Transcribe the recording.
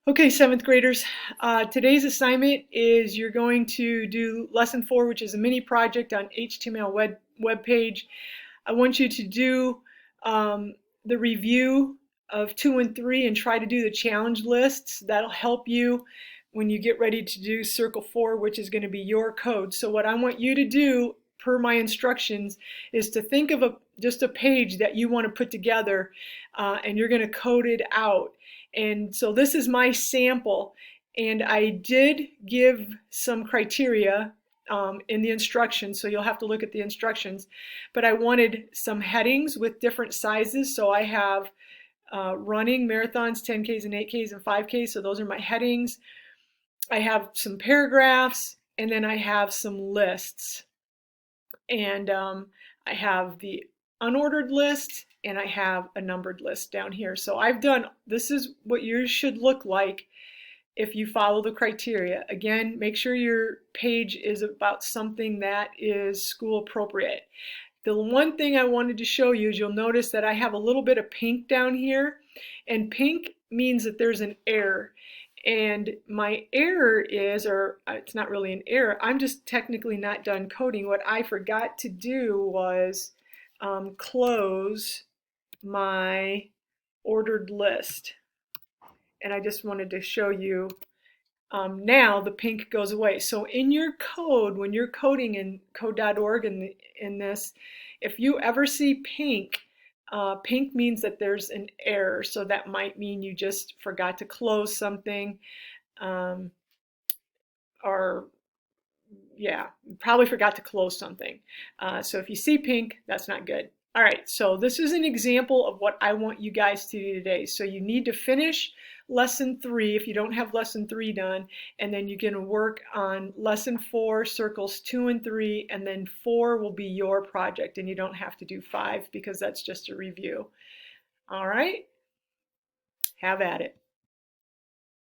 Okay, seventh graders, today's assignment is you're going to do lesson 4, which is a mini project on HTML web page. I want you to do the review of 2 and 3 and try to do the challenge lists. That'll help you when you get ready to do circle 4, which is going to be your code. So what I want you to do per my instructions is to think of just a page that you want to put together, and you're going to code it out. And so this is my sample, and I did give some criteria in the instructions, so you'll have to look at the instructions. But I wanted some headings with different sizes, so I have running, marathons, 10Ks and 8Ks and 5Ks, so those are my headings. I have some paragraphs, and then I have some lists. And I have the unordered list, and I have a numbered list down here. So this is what yours should look like if you follow the criteria. Again, make sure your page is about something that is school appropriate. The one thing I wanted to show you is you'll notice that I have a little bit of pink down here, and pink means that there's an error. And my error is, or it's not really an error, I'm just technically not done coding. What I forgot to do was close my ordered list. And I just wanted to show you now the pink goes away. So in your code, when you're coding in code.org in this, if you ever see pink, pink means that there's an error. So that might mean you just forgot to close something, or yeah, probably forgot to close something. So if you see pink, that's not good. All right, so this is an example of what I want you guys to do today. So you need to finish lesson 3 if you don't have lesson 3 done, and then you're going to work on lesson 4, circles 2 and 3, and then 4 will be your project, and you don't have to do 5 because that's just a review. All right, have at it.